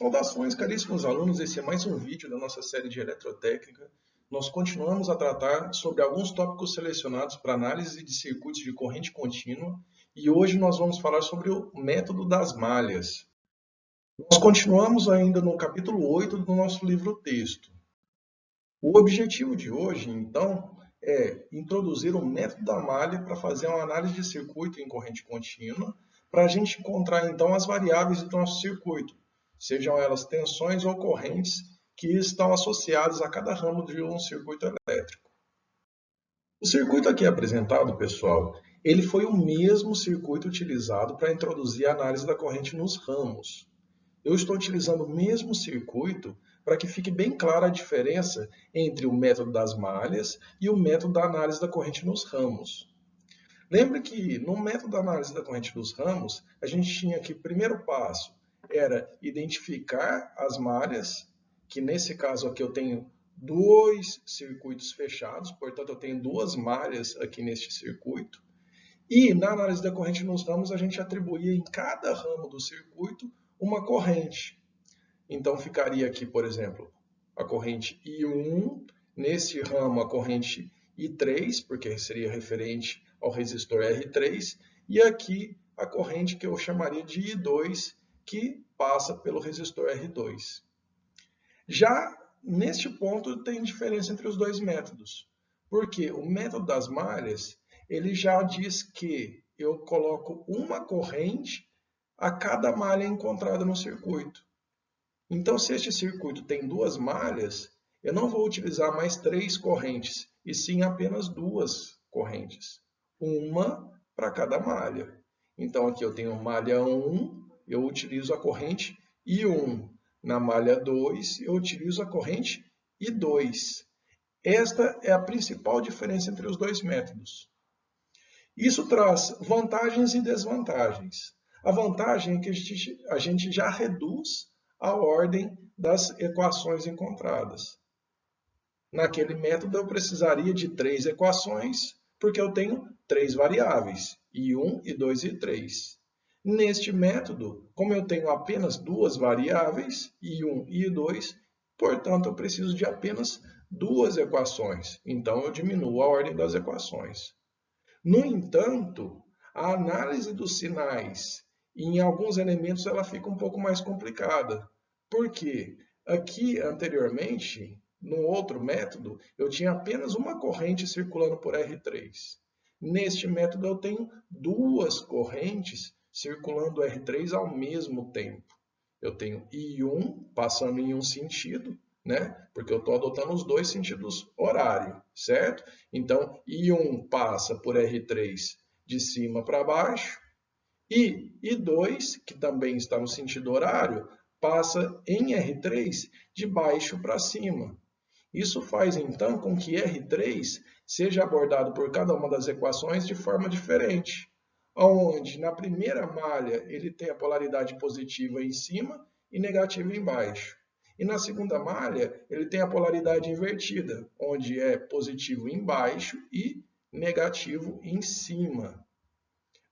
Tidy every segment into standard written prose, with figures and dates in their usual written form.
Saudações, caríssimos alunos, esse é mais um vídeo da nossa série de Eletrotécnica. Nós continuamos a tratar sobre alguns tópicos selecionados para análise de circuitos de corrente contínua e hoje nós vamos falar sobre o método das malhas. Nós continuamos ainda no capítulo 8 do nosso livro-texto. O objetivo de hoje, então, é introduzir o método da malha para fazer uma análise de circuito em corrente contínua, para a gente encontrar, então, as variáveis do nosso circuito, sejam elas tensões ou correntes que estão associadas a cada ramo de um circuito elétrico. O circuito aqui apresentado, pessoal, ele foi o mesmo circuito utilizado para introduzir a análise da corrente nos ramos. Eu estou utilizando o mesmo circuito para que fique bem clara a diferença entre o método das malhas e o método da análise da corrente nos ramos. Lembre que no método da análise da corrente dos ramos, a gente tinha que o primeiro passo era identificar as malhas, que nesse caso aqui eu tenho dois circuitos fechados, portanto eu tenho duas malhas aqui neste circuito. E na análise da corrente nos ramos, a gente atribuía em cada ramo do circuito uma corrente. Então ficaria aqui, por exemplo, a corrente I1, nesse ramo a corrente I3, porque seria referente ao resistor R3, e aqui a corrente que eu chamaria de I2, que passa pelo resistor R2. Já neste ponto tem diferença entre os dois métodos, porque o método das malhas, ele já diz que eu coloco uma corrente a cada malha encontrada no circuito. Então, se este circuito tem duas malhas, eu não vou utilizar mais três correntes, e sim apenas duas correntes, uma para cada malha. Então, aqui eu tenho malha 1, eu utilizo a corrente I1. Na malha 2, eu utilizo a corrente I2. Esta é a principal diferença entre os dois métodos. Isso traz vantagens e desvantagens. A vantagem é que a gente já reduz a ordem das equações encontradas. Naquele método eu precisaria de três equações, porque eu tenho três variáveis, I1, I2 e I3. Neste método, como eu tenho apenas duas variáveis, I1 e I2, portanto eu preciso de apenas duas equações, então eu diminuo a ordem das equações. No entanto, a análise dos sinais em alguns elementos ela fica um pouco mais complicada. Porque aqui anteriormente, no outro método, eu tinha apenas uma corrente circulando por R3. Neste método eu tenho duas correntes circulando R3 ao mesmo tempo. Eu tenho I1 passando em um sentido, né? Porque eu estou adotando os dois sentidos horário, certo? Então, I1 passa por R3 de cima para baixo e I2, que também está no sentido horário, passa em R3 de baixo para cima. Isso faz, então, com que R3 seja abordado por cada uma das equações de forma diferente, onde na primeira malha ele tem a polaridade positiva em cima e negativa embaixo. E na segunda malha ele tem a polaridade invertida, onde é positivo embaixo e negativo em cima.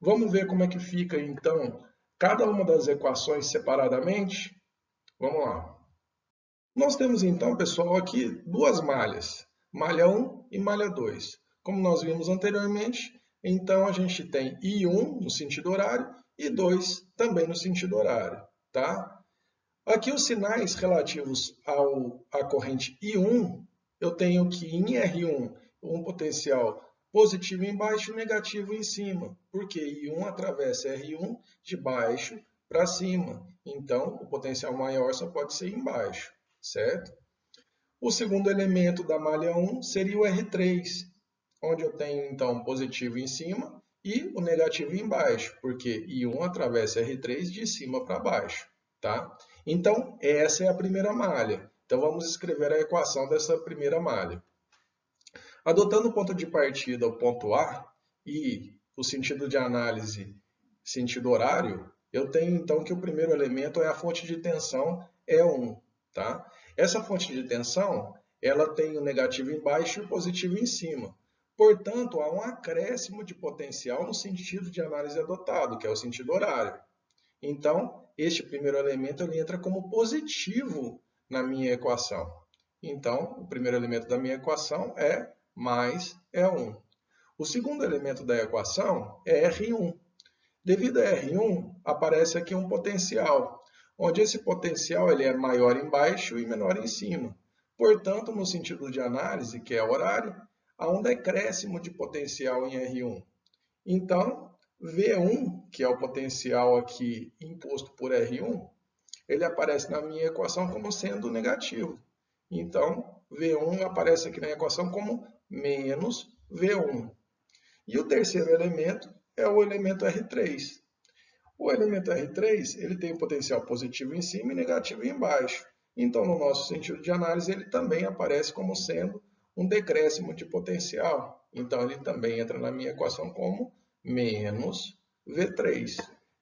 Vamos ver como é que fica, então, cada uma das equações separadamente? Vamos lá. Nós temos, então, pessoal, aqui duas malhas, malha 1 e malha 2. Como nós vimos anteriormente, então a gente tem I1 no sentido horário e 2 também no sentido horário, tá? Aqui os sinais relativos à corrente I1, eu tenho que em R1 um potencial positivo embaixo e negativo em cima, porque I1 atravessa R1 de baixo para cima, então o potencial maior só pode ser embaixo, certo? O segundo elemento da malha 1 seria o R3, onde eu tenho então positivo em cima e o negativo embaixo, porque I1 atravessa R3 de cima para baixo, tá? Então, essa é a primeira malha. Então, vamos escrever a equação dessa primeira malha. Adotando o ponto de partida, o ponto A, e o sentido de análise, sentido horário, eu tenho então que o primeiro elemento é a fonte de tensão E1. Tá? Essa fonte de tensão ela tem o negativo embaixo e o positivo em cima. Portanto, há um acréscimo de potencial no sentido de análise adotado, que é o sentido horário. Então, este primeiro elemento ele entra como positivo na minha equação. Então, o primeiro elemento da minha equação é mais E1. O segundo elemento da equação é R1. Devido a R1, aparece aqui um potencial, onde esse potencial ele é maior embaixo e menor em cima. Portanto, no sentido de análise, que é horário, há um decréscimo de potencial em R1. Então, V1, que é o potencial aqui imposto por R1, ele aparece na minha equação como sendo negativo. Então, V1 aparece aqui na equação como menos V1. E o terceiro elemento é o elemento R3. O elemento R3 ele tem potencial positivo em cima e negativo embaixo. Então, no nosso sentido de análise, ele também aparece como sendo um decréscimo de potencial. Então, ele também entra na minha equação como menos V3.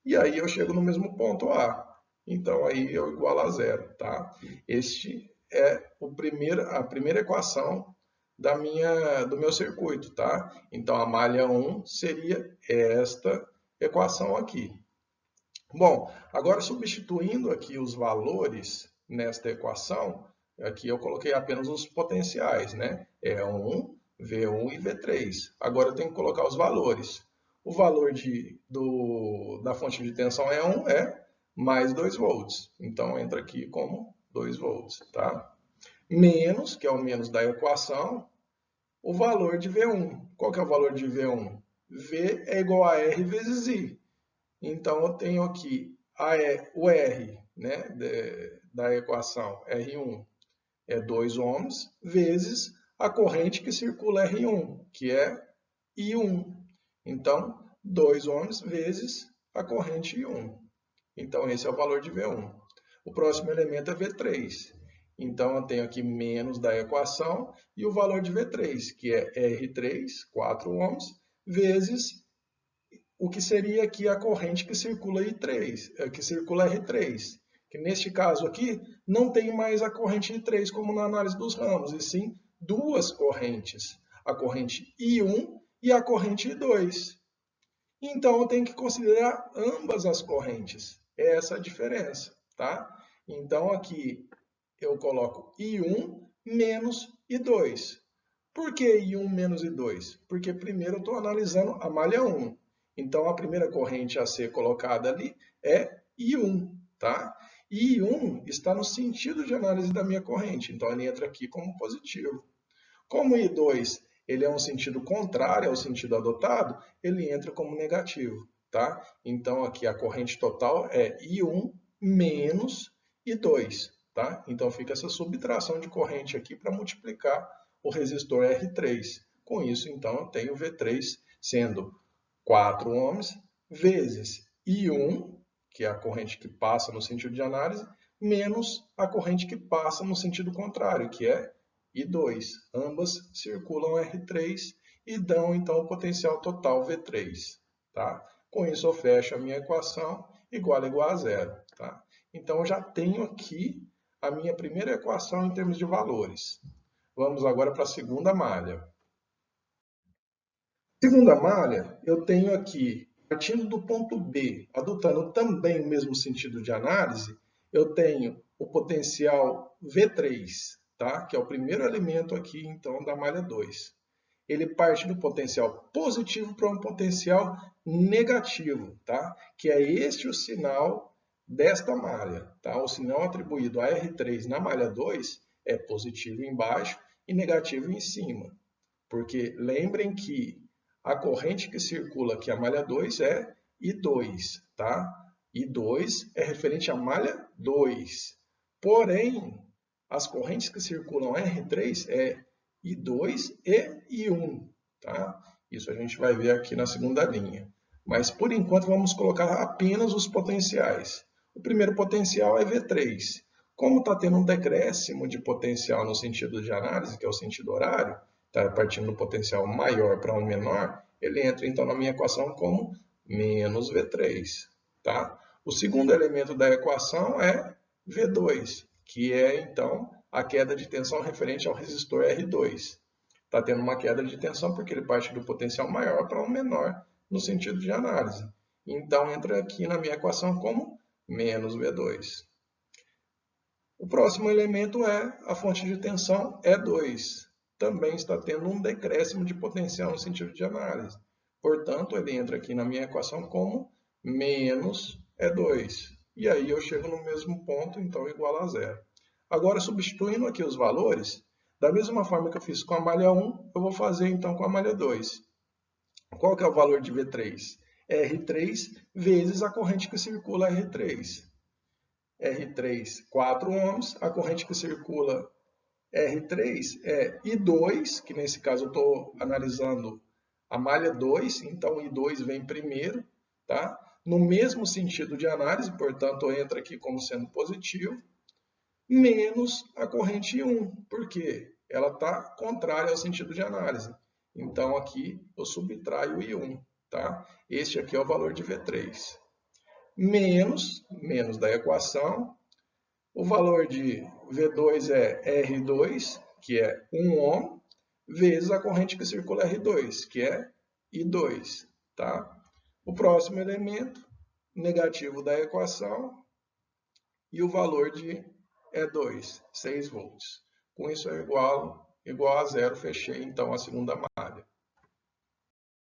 E aí eu chego no mesmo ponto A. Então, aí eu igualo a zero. Tá? Este é a primeira equação do meu circuito. Tá? Então, a malha 1 seria esta equação aqui. Bom, agora substituindo aqui os valores nesta equação, aqui eu coloquei apenas os potenciais, né? E1, V1 e V3. Agora eu tenho que colocar os valores. O valor da fonte de tensão E1 é mais 2 volts. Então entra aqui como 2 volts, tá? Menos, que é o menos da equação, o valor de V1. Qual que é o valor de V1? V é igual a R vezes I. Então, eu tenho aqui o R, né, da equação R1 é 2 ohms, vezes a corrente que circula R1, que é I1. Então, 2 ohms vezes a corrente I1. Então, esse é o valor de V1. O próximo elemento é V3. Então, eu tenho aqui menos da equação e o valor de V3, que é R3, 4 ohms, vezes o que seria aqui a corrente que circula I3, que circula R3. Que neste caso aqui, não tem mais a corrente I3 como na análise dos ramos, e sim duas correntes, a corrente I1 e a corrente I2. Então, eu tenho que considerar ambas as correntes. É essa a diferença, tá? Então, aqui eu coloco I1 menos I2. Por que I1 menos I2? Porque primeiro eu estou analisando a malha 1. Então, a primeira corrente a ser colocada ali é I1, tá? E I1 está no sentido de análise da minha corrente, então ele entra aqui como positivo. Como I2 ele é um sentido contrário ao sentido adotado, ele entra como negativo, tá? Então, aqui a corrente total é I1 menos I2, tá? Então, fica essa subtração de corrente aqui para multiplicar o resistor R3. Com isso, então, eu tenho V3 sendo 4 ohms vezes I1, que é a corrente que passa no sentido de análise, menos a corrente que passa no sentido contrário, que é I2. Ambas circulam R3 e dão, então, o potencial total V3. Tá? Com isso, eu fecho a minha equação igual a zero. Tá? Então, eu já tenho aqui a minha primeira equação em termos de valores. Vamos agora para a segunda malha. Segunda malha, eu tenho aqui, partindo do ponto B, adotando também o mesmo sentido de análise, eu tenho o potencial V3, tá? Que é o primeiro elemento aqui, então, da malha 2. Ele parte do potencial positivo para um potencial negativo, tá? Que é este o sinal desta malha, tá? O sinal atribuído a R3 na malha 2 é positivo embaixo e negativo em cima. Porque lembrem que a corrente que circula aqui, a malha 2, é I2, tá? I2 é referente à malha 2. Porém, as correntes que circulam R3 é I2 e I1, tá? Isso a gente vai ver aqui na segunda linha. Mas, por enquanto, vamos colocar apenas os potenciais. O primeiro potencial é V3. Como está tendo um decréscimo de potencial no sentido de análise, que é o sentido horário, tá partindo do potencial maior para um menor, ele entra então na minha equação como menos V3. Tá? O segundo elemento da equação é V2, que é então a queda de tensão referente ao resistor R2. Está tendo uma queda de tensão porque ele parte do potencial maior para um menor no sentido de análise. Então entra aqui na minha equação como menos V2. O próximo elemento é a fonte de tensão E2. Também está tendo um decréscimo de potencial no sentido de análise. Portanto, ele entra aqui na minha equação como menos E2. E aí eu chego no mesmo ponto, então igual a zero. Agora, substituindo aqui os valores, da mesma forma que eu fiz com a malha 1, eu vou fazer então com a malha 2. Qual que é o valor de V3? R3 vezes a corrente que circula R3. R3, 4 ohms, a corrente que circula R3 é I2, que nesse caso eu estou analisando a malha 2, então I2 vem primeiro, tá? No mesmo sentido de análise, portanto, entra aqui como sendo positivo, menos a corrente I1, porque ela está contrária ao sentido de análise. Então, aqui eu subtraio o I1, tá? Este aqui é o valor de V3. Menos da equação, o valor de V2 é R2, que é 1 ohm, vezes a corrente que circula R2, que é I2, tá? O próximo elemento, negativo da equação, e o valor de E2, 6 volts. Com isso é igual a zero, fechei então a segunda malha.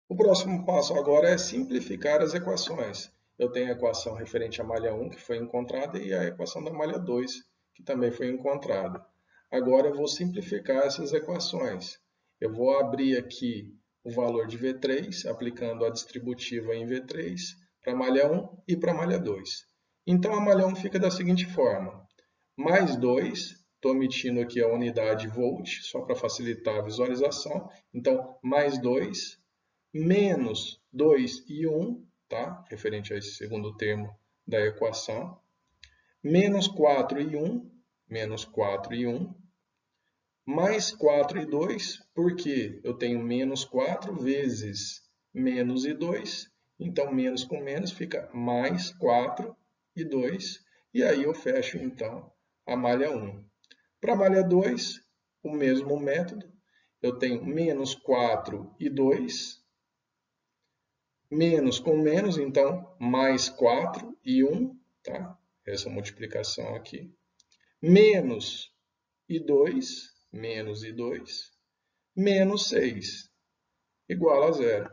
O próximo passo agora é simplificar as equações. Eu tenho a equação referente à malha 1, que foi encontrada, e a equação da malha 2, que também foi encontrada. Agora eu vou simplificar essas equações. Eu vou abrir aqui o valor de V3, aplicando a distributiva em V3, para a malha 1 e para a malha 2. Então a malha 1 fica da seguinte forma. Mais 2, estou omitindo aqui a unidade volt, só para facilitar a visualização. Então, mais 2, menos 2 e 1, tá? Referente a esse segundo termo da equação. Menos 4 e 1, menos 4 e 1. Mais 4 e 2, porque eu tenho menos 4 vezes menos e 2. Então, menos com menos fica mais 4 e 2. E aí eu fecho, então, a malha 1. Para a malha 2, o mesmo método. Eu tenho menos 4 e 2. Menos com menos, então, mais 4 e 1, tá? Essa multiplicação aqui. Menos e 2, menos e 2, menos 6, igual a zero.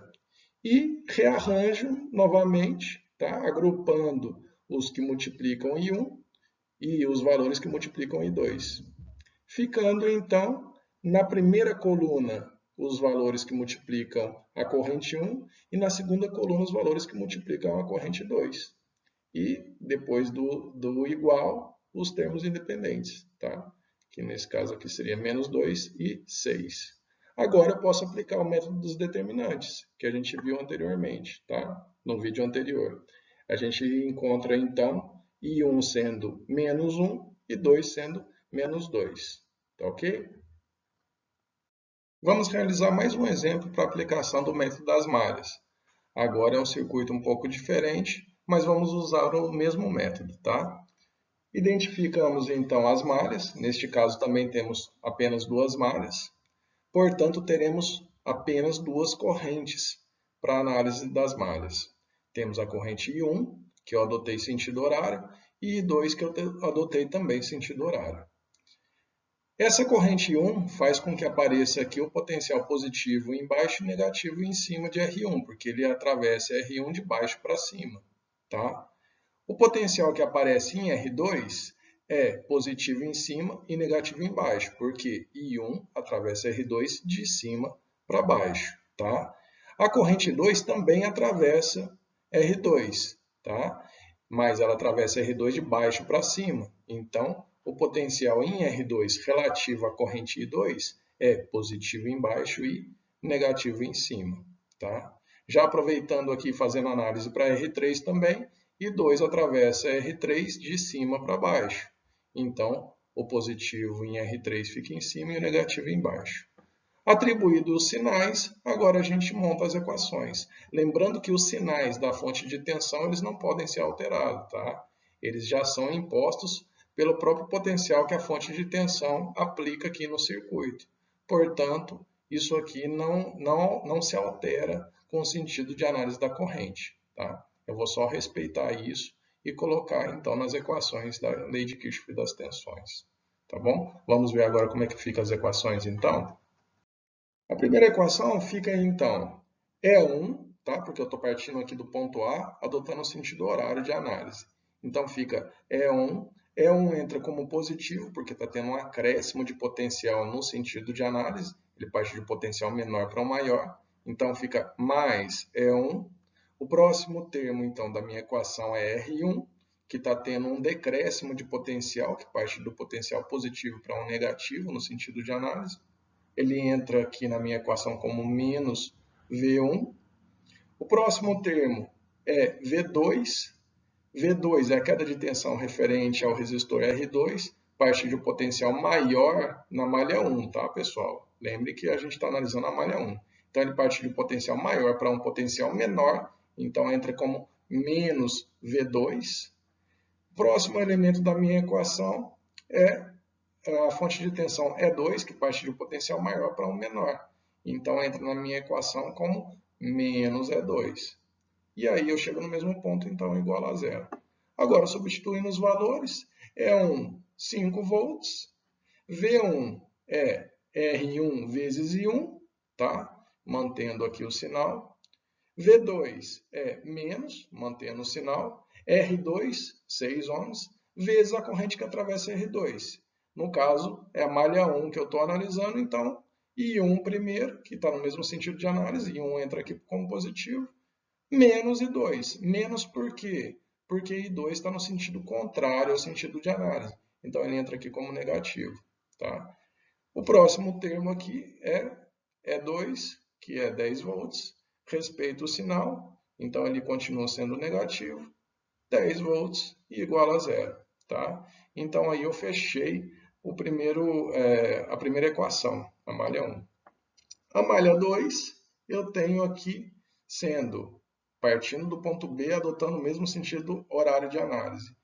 E rearranjo novamente, tá? Agrupando os que multiplicam I1 e os valores que multiplicam I2. Ficando, então, na primeira coluna, os valores que multiplicam a corrente 1 e na segunda coluna os valores que multiplicam a corrente 2. E depois do igual, os termos independentes, tá? Que nesse caso aqui seria menos 2 e 6. Agora eu posso aplicar o método dos determinantes, que a gente viu anteriormente, tá? No vídeo anterior. A gente encontra então I1 sendo menos 1 e 2 sendo menos 2, tá ok? Vamos realizar mais um exemplo para a aplicação do método das malhas. Agora é um circuito um pouco diferente, mas vamos usar o mesmo método, tá? Identificamos então as malhas, neste caso também temos apenas duas malhas, portanto teremos apenas duas correntes para a análise das malhas. Temos a corrente I1, que eu adotei sentido horário, e I2, que eu adotei também sentido horário. Essa corrente I1 faz com que apareça aqui o potencial positivo embaixo e negativo em cima de R1, porque ele atravessa R1 de baixo para cima, tá? O potencial que aparece em R2 é positivo em cima e negativo embaixo, porque I1 atravessa R2 de cima para baixo, tá? A corrente 2 também atravessa R2, tá? Mas ela atravessa R2 de baixo para cima, então o potencial em R2 relativo à corrente I2 é positivo embaixo e negativo em cima, tá? Já aproveitando aqui, fazendo análise para R3 também, I2 atravessa R3 de cima para baixo. Então, o positivo em R3 fica em cima e o negativo embaixo. Atribuídos os sinais, agora a gente monta as equações. Lembrando que os sinais da fonte de tensão eles não podem ser alterados, tá? Eles já são impostos pelo próprio potencial que a fonte de tensão aplica aqui no circuito. Portanto, isso aqui não se altera com o sentido de análise da corrente, tá? Eu vou só respeitar isso e colocar então nas equações da lei de Kirchhoff das tensões. Tá bom? Vamos ver agora como é que ficam as equações então. A primeira equação fica então E1, tá? Porque eu estou partindo aqui do ponto A, adotando o sentido horário de análise. Então fica E1, E1 entra como positivo, porque está tendo um acréscimo de potencial no sentido de análise, ele parte de potencial menor para um maior, então fica mais E1. O próximo termo, então, da minha equação é R1, que está tendo um decréscimo de potencial, que parte do potencial positivo para um negativo no sentido de análise. Ele entra aqui na minha equação como menos V1. O próximo termo é V2. V2 é a queda de tensão referente ao resistor R2, parte de um potencial maior na malha 1, tá, pessoal? Lembre que a gente está analisando a malha 1. Então, ele parte de um potencial maior para um potencial menor, então entra como menos V2. O próximo elemento da minha equação é a fonte de tensão E2, que parte de um potencial maior para um menor. Então, entra na minha equação como menos E2. E aí eu chego no mesmo ponto, então igual a zero. Agora, substituindo os valores, E1, 5 volts, V1 é R1 vezes I1, tá? Mantendo aqui o sinal. V2 é menos, mantendo o sinal. R2, 6 ohms, vezes a corrente que atravessa R2. No caso, é a malha 1 que eu estou analisando, então I1 primeiro, que está no mesmo sentido de análise, I1 entra aqui como positivo, menos I2. Menos por quê? Porque I2 está no sentido contrário ao sentido de análise. Então, ele entra aqui como negativo. Tá? O próximo termo aqui é E2, que é 10 volts. Respeito o sinal, então ele continua sendo negativo. 10 volts igual a zero. Tá? Então, aí eu fechei a primeira equação, a malha 1. A malha 2, eu tenho aqui sendo, partindo do ponto B, adotando o mesmo sentido horário de análise.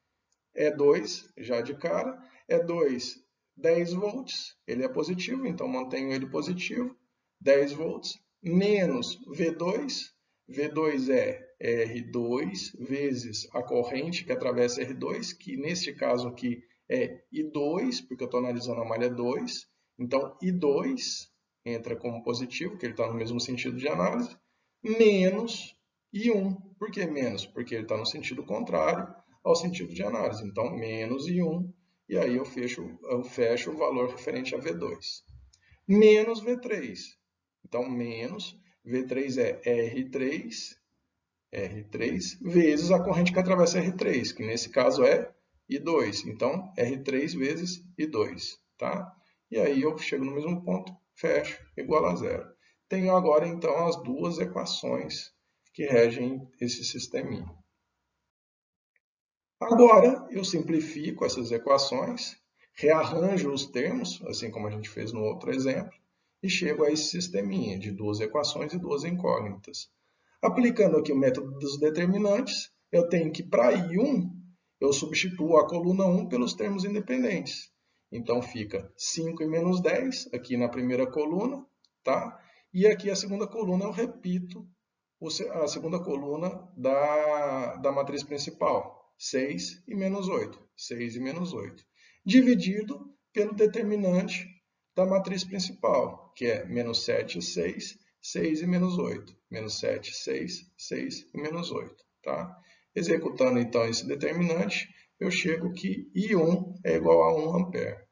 E2, já de cara, E2, 10 volts, ele é positivo, então mantenho ele positivo, 10 volts, menos V2, V2 é R2 vezes a corrente que atravessa R2, que neste caso aqui é I2, porque eu estou analisando a malha 2, então I2 entra como positivo, que ele está no mesmo sentido de análise, menos I1. Por que menos? Porque ele está no sentido contrário ao sentido de análise. Então, menos I1, e aí eu fecho o valor referente a V2. Menos V3. Então, menos V3 é R3 vezes a corrente que atravessa R3, que nesse caso é I2. Então, R3 vezes I2. Tá? E aí eu chego no mesmo ponto, fecho, igual a zero. Tenho agora, então, as duas equações que regem esse sisteminha. Agora, eu simplifico essas equações, rearranjo os termos, assim como a gente fez no outro exemplo, e chego a esse sisteminha de duas equações e duas incógnitas. Aplicando aqui o método dos determinantes, eu tenho que, para I1, eu substituo a coluna 1 pelos termos independentes. Então, fica 5 e menos 10 aqui na primeira coluna, tá? E aqui a segunda coluna eu repito a segunda coluna da matriz principal. 6 e menos 8. 6 e menos 8. Dividido pelo determinante da matriz principal, que é menos 7 e 6, 6 e menos 8. Menos 7, 6, 6 e menos 8. Tá? Executando então esse determinante, eu chego que I1 é igual a 1 ampere.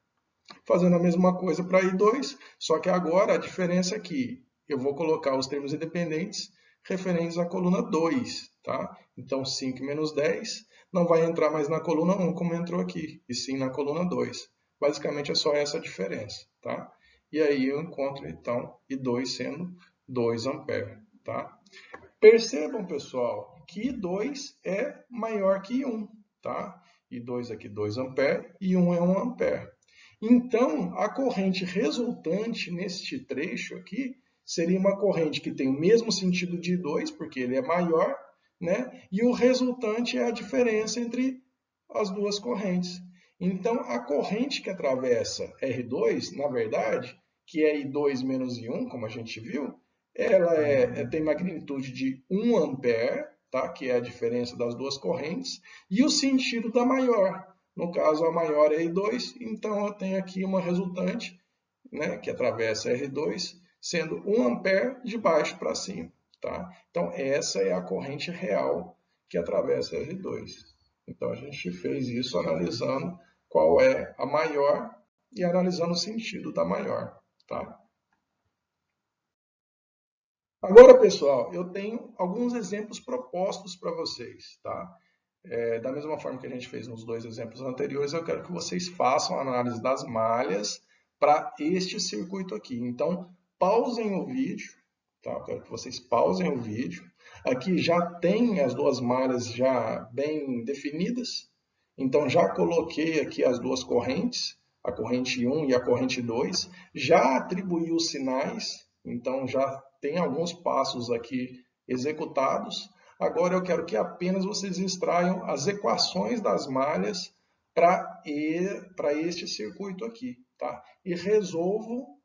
Fazendo a mesma coisa para I2, só que agora a diferença é que eu vou colocar os termos independentes referentes à coluna 2. Tá? Então, 5 menos 10 não vai entrar mais na coluna 1 como entrou aqui, e sim na coluna 2. Basicamente é só essa a diferença. Tá? E aí eu encontro então I2 sendo 2 ampere. Tá? Percebam, pessoal, que I2 é maior que I1. Tá? I2 aqui 2 ampere e I1 é 1 ampere. Então, a corrente resultante neste trecho aqui seria uma corrente que tem o mesmo sentido de I2, porque ele é maior, né? E o resultante é a diferença entre as duas correntes. Então, a corrente que atravessa R2, na verdade, que é I2 menos I1, como a gente viu, ela tem magnitude de 1 ampere, tá? Que é a diferença das duas correntes, e o sentido da maior. No caso, a maior é I2, então eu tenho aqui uma resultante, né, que atravessa R2, sendo 1 ampere de baixo para cima. Tá? Então, essa é a corrente real que atravessa R2. Então, a gente fez isso analisando qual é a maior e analisando o sentido da maior. Tá? Agora, pessoal, eu tenho alguns exemplos propostos para vocês. Tá? Da mesma forma que a gente fez nos dois exemplos anteriores, eu quero que vocês façam a análise das malhas para este circuito aqui. Então, pausem o vídeo, tá? Eu quero que vocês pausem o vídeo. Aqui já tem as duas malhas já bem definidas. Então, já coloquei aqui as duas correntes, a corrente 1 e a corrente 2. Já atribuí os sinais, então já tem alguns passos aqui executados. Agora eu quero que apenas vocês extraiam as equações das malhas para este circuito aqui, tá? E resolvam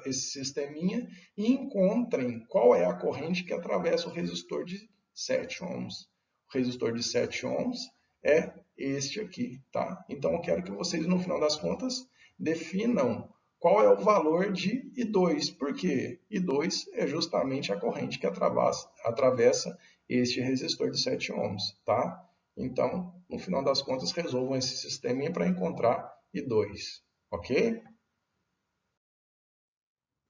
esse sisteminha e encontrem qual é a corrente que atravessa o resistor de 7 ohms. O resistor de 7 ohms é este aqui, tá? Então eu quero que vocês, no final das contas, definam qual é o valor de I2. Por quê? I2 é justamente a corrente que atravessa este resistor de 7 ohms, tá? Então, no final das contas, resolvam esse sisteminha para encontrar I2, ok?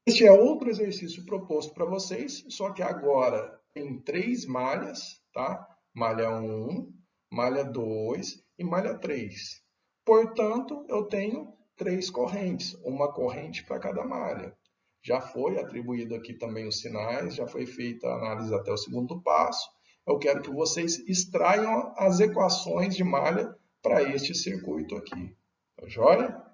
Este é outro exercício proposto para vocês, só que agora tem 3 malhas, tá? Malha 1, malha 2 e malha 3. Portanto, eu tenho 3 correntes, uma corrente para cada malha. Já foi atribuído aqui também os sinais, já foi feita a análise até o segundo passo. Eu quero que vocês extraiam as equações de malha para este circuito aqui. Tá joia?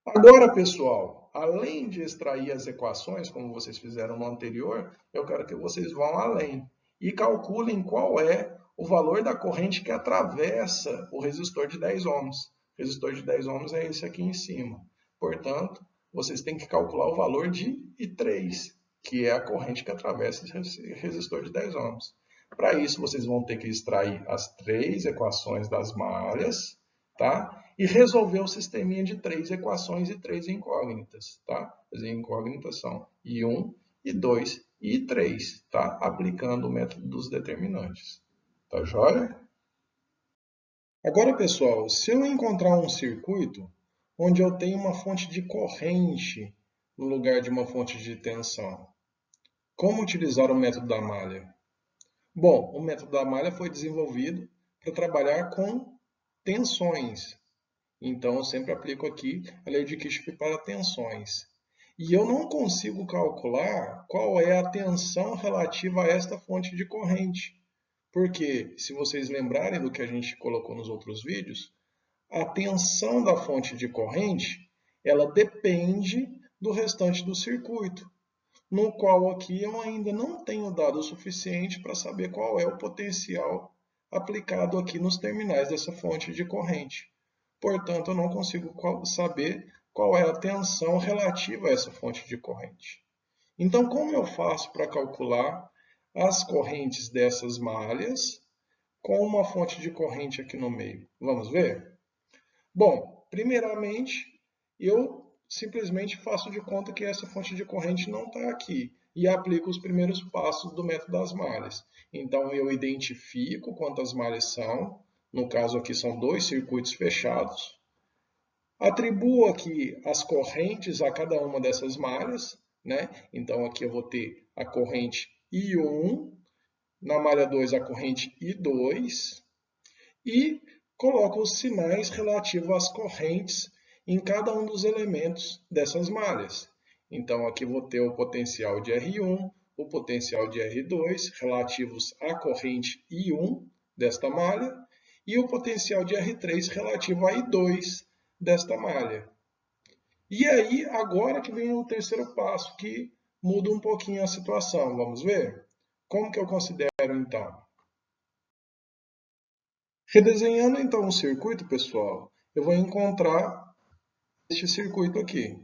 Agora, pessoal, além de extrair as equações, como vocês fizeram no anterior, eu quero que vocês vão além e calculem qual é o valor da corrente que atravessa o resistor de 10 ohms. O resistor de 10 ohms é esse aqui em cima. Portanto, vocês têm que calcular o valor de I3, que é a corrente que atravessa esse resistor de 10 ohms. Para isso, vocês vão ter que extrair as 3 equações das malhas, tá? E resolver o sisteminha de 3 equações e 3 incógnitas, tá? As incógnitas são I1, I2 e I3, tá? Aplicando o método dos determinantes. Tá joia? Agora, pessoal, se eu encontrar um circuito onde eu tenho uma fonte de corrente no lugar de uma fonte de tensão, como utilizar o método da malha? Bom, o método da malha foi desenvolvido para trabalhar com tensões. Então, eu sempre aplico aqui a lei de Kirchhoff para tensões. E eu não consigo calcular qual é a tensão relativa a esta fonte de corrente. Porque, se vocês lembrarem do que a gente colocou nos outros vídeos, a tensão da fonte de corrente, ela depende do restante do circuito, no qual aqui eu ainda não tenho dado o suficiente para saber qual é o potencial aplicado aqui nos terminais dessa fonte de corrente. Portanto, eu não consigo saber qual é a tensão relativa a essa fonte de corrente. Então, como eu faço para calcular as correntes dessas malhas com uma fonte de corrente aqui no meio? Vamos ver? Bom, primeiramente, eu simplesmente faço de conta que essa fonte de corrente não está aqui e aplico os primeiros passos do método das malhas. Então, eu identifico quantas malhas são, no caso aqui são 2 circuitos fechados. Atribuo aqui as correntes a cada uma dessas malhas, né? Então aqui eu vou ter a corrente I1, na malha 2 a corrente I2 e coloco os sinais relativos às correntes em cada um dos elementos dessas malhas. Então aqui vou ter o potencial de R1, o potencial de R2 relativos à corrente I1 desta malha e o potencial de R3 relativo a I2 desta malha. E aí, agora que vem o terceiro passo, que muda um pouquinho a situação. Vamos ver? Como que eu considero, então? Redesenhando, então, o circuito, pessoal, eu vou encontrar este circuito aqui,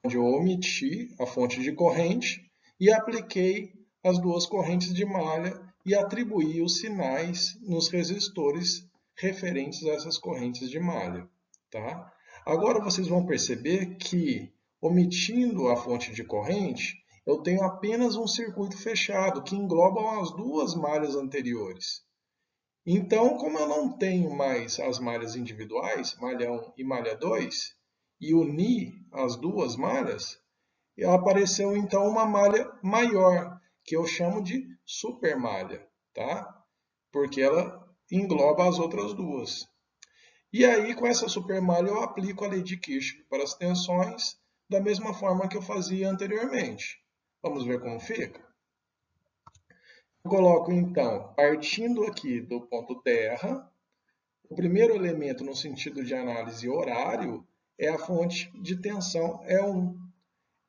onde eu omiti a fonte de corrente e apliquei as duas correntes de malha e atribuir os sinais nos resistores referentes a essas correntes de malha, tá? Agora vocês vão perceber que, omitindo a fonte de corrente, eu tenho apenas um circuito fechado que engloba as duas malhas anteriores. Então, como eu não tenho mais as malhas individuais, malha 1 e malha 2, e unir as duas malhas, apareceu então uma malha maior, que eu chamo de supermalha, tá? Porque ela engloba as outras duas. E aí, com essa supermalha, eu aplico a lei de Kirchhoff para as tensões da mesma forma que eu fazia anteriormente. Vamos ver como fica? Eu coloco, então, partindo aqui do ponto terra, o primeiro elemento no sentido de análise horário é a fonte de tensão E1.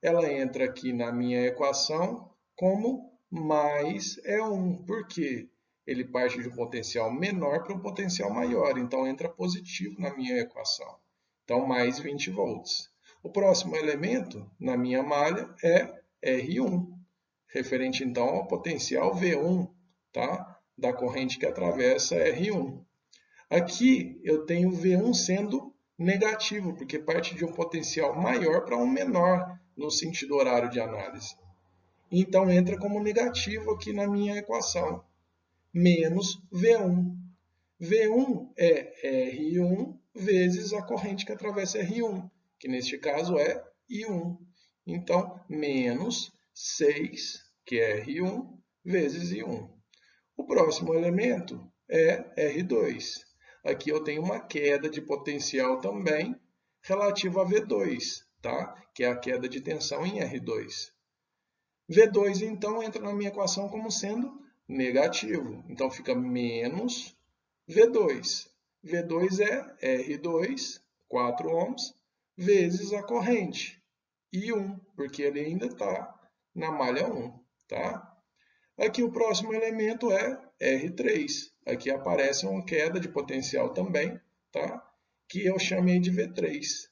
Ela entra aqui na minha equação como mais E1. Por quê? Ele parte de um potencial menor para um potencial maior, então entra positivo na minha equação. Então, mais 20 volts. O próximo elemento na minha malha é R1, referente então ao potencial V1, tá? Da corrente que atravessa R1. Aqui eu tenho V1 sendo negativo, porque parte de um potencial maior para um menor no sentido horário de análise. Então entra como negativo aqui na minha equação, menos V1. V1 é R1 vezes a corrente que atravessa R1, que neste caso é I1. Então, menos 6, que é R1, vezes I1. O próximo elemento é R2. Aqui eu tenho uma queda de potencial também relativa a V2, tá? Que é a queda de tensão em R2. V2, então, entra na minha equação como sendo negativo. Então, fica menos V2. V2 é R2, 4 ohms, vezes a corrente, I1, porque ele ainda está na malha 1, tá? Aqui o próximo elemento é R3. Aqui aparece uma queda de potencial também, tá? Que eu chamei de V3.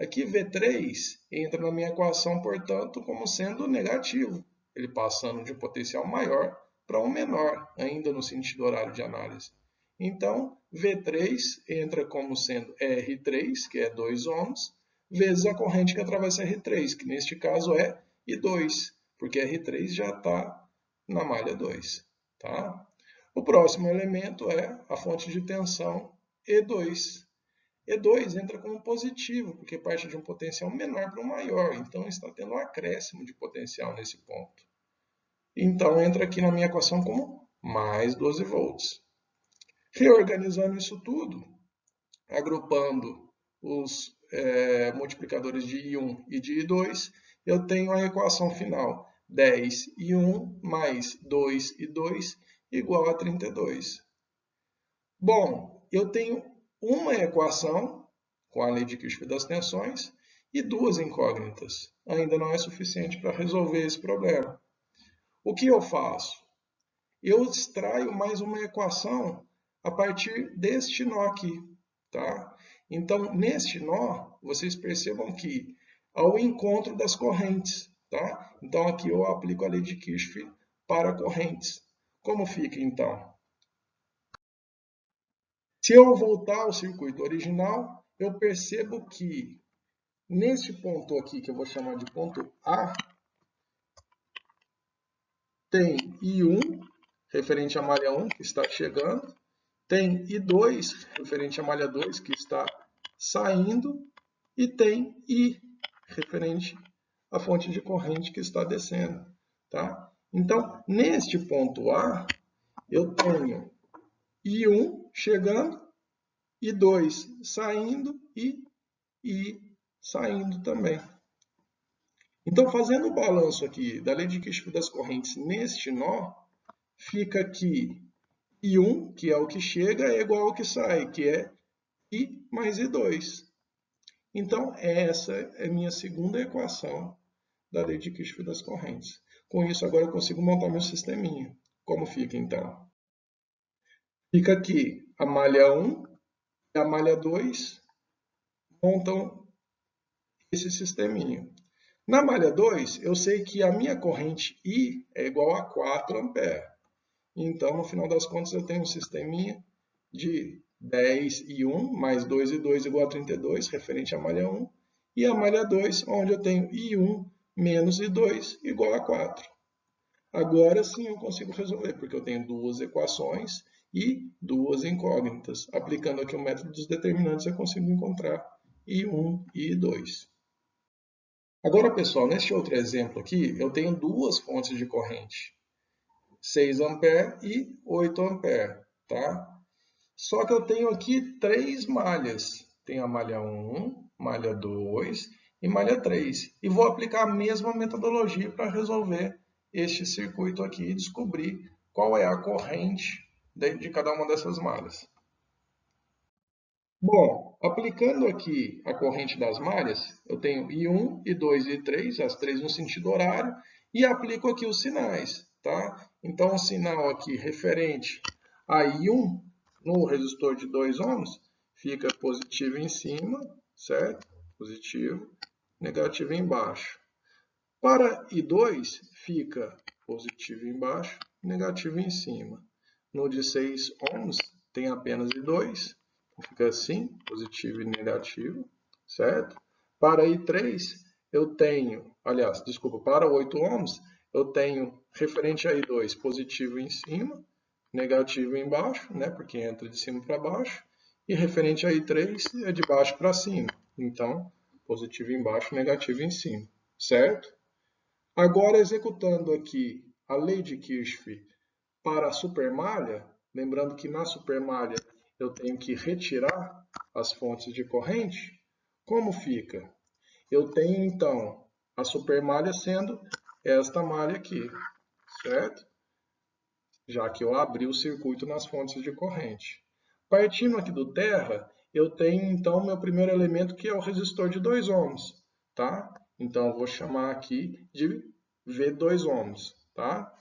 Aqui V3 entra na minha equação, portanto, como sendo negativo. Ele passando de um potencial maior para um menor, ainda no sentido horário de análise. Então, V3 entra como sendo R3, que é 2 ohms, vezes a corrente que atravessa R3, que neste caso é I2, porque R3 já está na malha 2. Tá? O próximo elemento é a fonte de tensão E2. E2 entra como positivo, porque parte de um potencial menor para um maior, então está tendo um acréscimo de potencial nesse ponto. Então entra aqui na minha equação como mais 12 volts. Reorganizando isso tudo, agrupando os multiplicadores de I1 e de I2, eu tenho a equação final 10 e 1 mais 2 e 2 igual a 32. Bom, eu tenho uma equação com a lei de Kirchhoff das tensões e duas incógnitas. Ainda não é suficiente para resolver esse problema. O que eu faço? Eu extraio mais uma equação a partir deste nó aqui, tá? Então, neste nó, vocês percebam que há o encontro das correntes, tá? Então, aqui eu aplico a lei de Kirchhoff para correntes. Como fica, então? Se eu voltar ao circuito original, eu percebo que neste ponto aqui, que eu vou chamar de ponto A, tem I1, referente à malha 1, que está chegando, tem I2, referente à malha 2, que está saindo, e tem I, referente à fonte de corrente que está descendo. Tá? Então, neste ponto A, eu tenho I1 chegando, I2 saindo e I saindo também. Então, fazendo o balanço aqui da lei de Kirchhoff das correntes neste nó, fica que I1, que é o que chega, é igual ao que sai, que é I mais I2. Então, essa é a minha segunda equação da lei de Kirchhoff das correntes. Com isso, agora eu consigo montar meu sisteminha. Como fica, então? Fica aqui a malha 1 e a malha 2 montam esse sisteminha. Na malha 2, eu sei que a minha corrente I é igual a 4 amperes. Então, no final das contas, eu tenho um sisteminha de 10 e 1, mais 2 e 2 igual a 32, referente à malha 1. E a malha 2, onde eu tenho I1 menos I2 igual a 4. Agora sim eu consigo resolver, porque eu tenho duas equações e duas incógnitas. Aplicando aqui o método dos determinantes, eu consigo encontrar I1 e I2. Agora, pessoal, neste outro exemplo aqui, eu tenho duas fontes de corrente, 6 amperes e 8 amperes, tá? Só que eu tenho aqui três malhas. Tenho a malha 1, malha 2 e malha 3. E vou aplicar a mesma metodologia para resolver este circuito aqui e descobrir qual é a corrente de cada uma dessas malhas. Bom, aplicando aqui a corrente das malhas, eu tenho I1, I2 e I3, as três no sentido horário, e aplico aqui os sinais, tá? Então, o sinal aqui referente a I1 no resistor de 2 ohms fica positivo em cima, certo? Positivo, negativo embaixo. Para I2 fica positivo embaixo, negativo em cima. No de 6 ohms tem apenas I2, fica assim, positivo e negativo, certo? Para I3 eu tenho, aliás, desculpa, para 8 ohms eu tenho referente a I2 positivo em cima, negativo embaixo, né, porque entra de cima para baixo, e referente a I3 é de baixo para cima, então positivo embaixo, negativo em cima, certo? Agora executando aqui a lei de Kirchhoff para a supermalha, lembrando que na supermalha eu tenho que retirar as fontes de corrente, como fica? Eu tenho então a supermalha sendo esta malha aqui, certo? Já que eu abri o circuito nas fontes de corrente. Partindo aqui do terra, eu tenho então meu primeiro elemento que é o resistor de 2 ohms, tá? Então eu vou chamar aqui de V2 ohms, tá?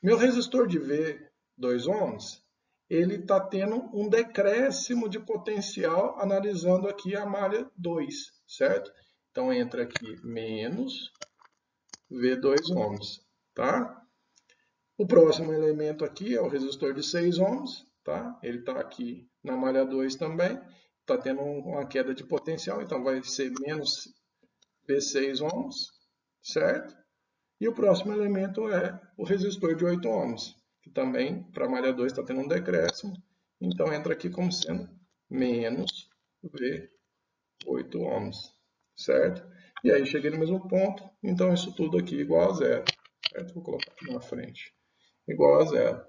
Meu resistor de V2 ohms, ele está tendo um decréscimo de potencial analisando aqui a malha 2, certo? Então entra aqui menos V2 ohms, tá? O próximo elemento aqui é o resistor de 6 ohms, tá? Ele está aqui na malha 2 também, está tendo uma queda de potencial, então vai ser menos V6 ohms, certo? E o próximo elemento é o resistor de 8 ohms, que também, para a malha 2, está tendo um decréscimo, então entra aqui como sendo menos V8 ohms, certo? E aí cheguei no mesmo ponto, então isso tudo aqui igual a zero, certo? Vou colocar aqui na frente, igual a zero,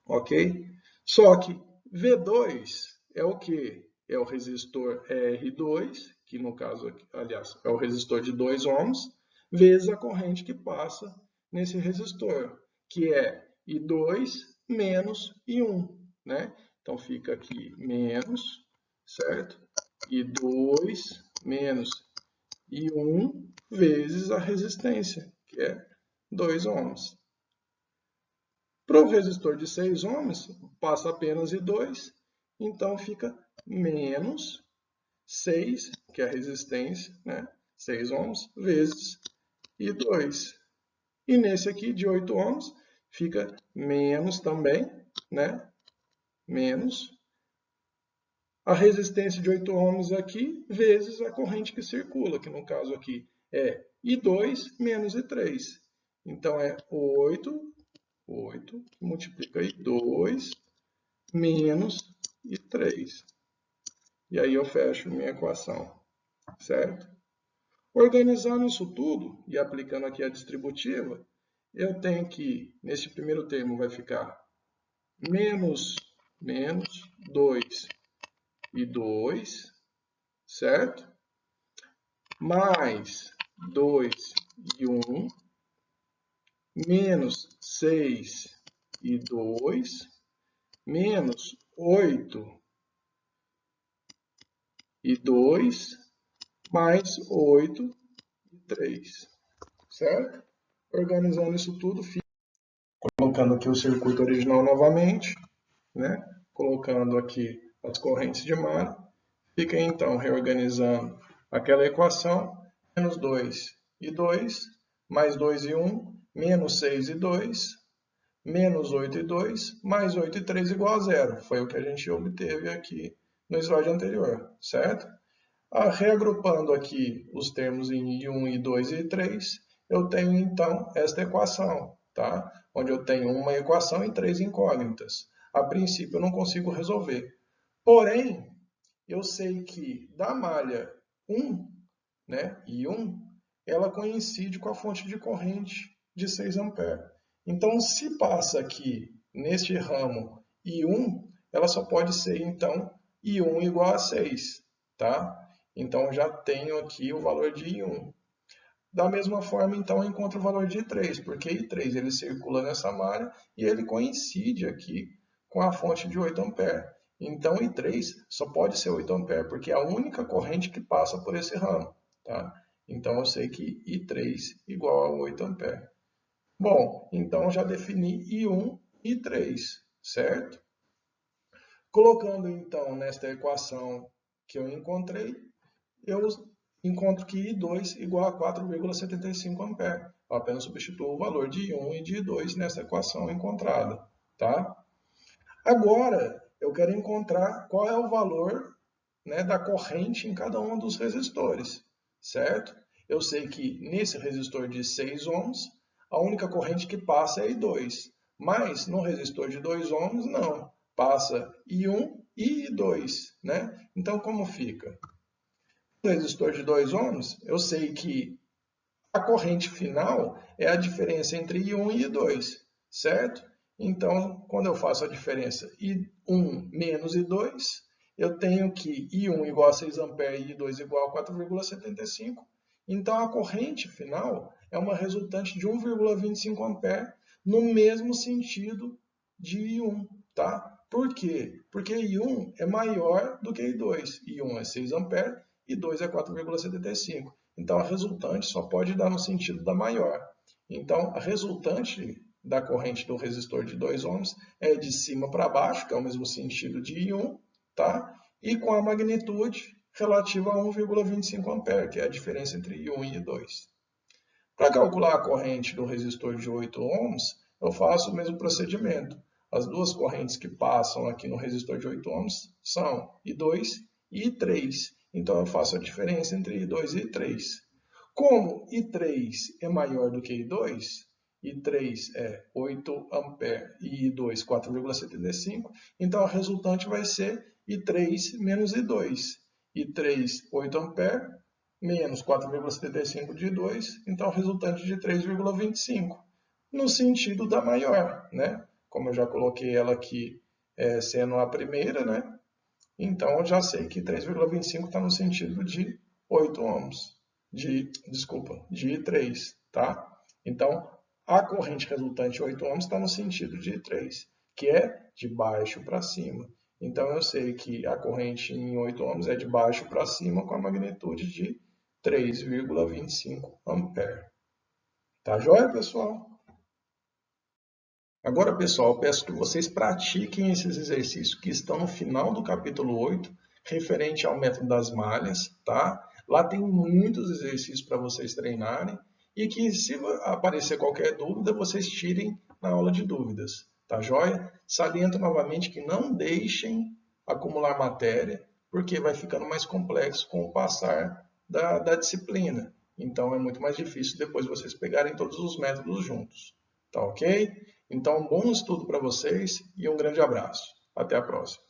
ok? Só que V2 é o que? É o resistor R2, que no caso, aliás, é o resistor de 2 ohms, vezes a corrente que passa nesse resistor, que é I2 menos I1, né? Então fica aqui menos, certo? I2 menos I1 vezes a resistência, que é 2 ohms. Para o resistor de 6 ohms, passa apenas I2, então fica menos 6, que é a resistência, né? 6 ohms, vezes I2. E nesse aqui de 8 ohms, fica menos também, né? Menos a resistência de 8 ohms aqui, vezes a corrente que circula, que no caso aqui é I2 menos I3. Então é 8 que multiplica I2 menos I3. E aí eu fecho minha equação, certo? Organizando isso tudo e aplicando aqui a distributiva, eu tenho que, nesse primeiro termo vai ficar menos 2 e 2, certo? Mais 2 e 1, menos 6 e 2, menos 8 e 2, mais 8 e 3, certo? Organizando isso tudo, colocando aqui o circuito original novamente, né? Colocando aqui as correntes de malha, fica então reorganizando aquela equação, menos 2 e 2, mais 2 e 1, menos 6 e 2, menos 8 e 2, mais 8 e 3 igual a zero. Foi o que a gente obteve aqui no slide anterior, certo? Reagrupando aqui os termos em I1, I2 e I3, eu tenho então esta equação, tá? Onde eu tenho uma equação e 3 incógnitas. A princípio eu não consigo resolver. Porém, eu sei que da malha 1, né, I1, ela coincide com a fonte de corrente de 6 amperes. Então, se passa aqui neste ramo I1, ela só pode ser então I1 igual a 6, tá? Então, já tenho aqui o valor de I1. Da mesma forma, então, eu encontro o valor de I3, porque I3 ele circula nessa malha e ele coincide aqui com a fonte de 8 amperes. Então, I3 só pode ser 8 amperes, porque é a única corrente que passa por esse ramo, tá? Então, eu sei que I3 igual a 8 amperes. Bom, então já defini I1 e I3, certo? Colocando, então, nesta equação que eu encontrei, eu encontro que I2 igual a 4,75 amperes. Eu apenas substituo o valor de I1 e de I2 nessa equação encontrada, tá? Agora, eu quero encontrar qual é o valor, né, da corrente em cada um dos resistores, certo? Eu sei que nesse resistor de 6 ohms, a única corrente que passa é I2, mas no resistor de 2 ohms, não. Passa I1 e I2, né? Então, como fica? No resistor de 2 ohms, eu sei que a corrente final é a diferença entre I1 e I2, certo? Então, quando eu faço a diferença I1 menos I2, eu tenho que I1 igual a 6 amperes e I2 igual a 4,75. Então, a corrente final é uma resultante de 1,25 amperes no mesmo sentido de I1, tá? Por quê? Porque I1 é maior do que I2. I1 é 6 amperes e I2 é 4,75. Então, a resultante só pode dar no sentido da maior. Então, a resultante da corrente do resistor de 2 ohms é de cima para baixo, que é o mesmo sentido de I1, tá? E com a magnitude relativa a 1,25 amperes, que é a diferença entre I1 e I2. Para calcular a corrente do resistor de 8 ohms, eu faço o mesmo procedimento. As duas correntes que passam aqui no resistor de 8 ohms são I2 e I3. Então, eu faço a diferença entre I2 e I3. Como I3 é maior do que I2, I3 é 8 amperes e I2 4,75, então a resultante vai ser I3 menos I2. I3, 8 amperes, menos 4,75 de I2, então a resultante de 3,25, no sentido da maior, né? Como eu já coloquei ela aqui sendo a primeira, né? Então, eu já sei que 3,25 está no sentido de 8 ohms, de I3, tá? Então, a corrente resultante 8 ohms está no sentido de I3, que é de baixo para cima. Então, eu sei que a corrente em 8 ohms é de baixo para cima com a magnitude de 3,25 amperes. Tá joia, pessoal? Agora, pessoal, eu peço que vocês pratiquem esses exercícios que estão no final do capítulo 8, referente ao método das malhas, tá? Lá tem muitos exercícios para vocês treinarem e que, se aparecer qualquer dúvida, vocês tirem na aula de dúvidas, tá joia? Saliento novamente que não deixem acumular matéria, porque vai ficando mais complexo com o passar da disciplina. Então, é muito mais difícil depois vocês pegarem todos os métodos juntos, tá ok? Então, bom estudo para vocês e um grande abraço. Até a próxima.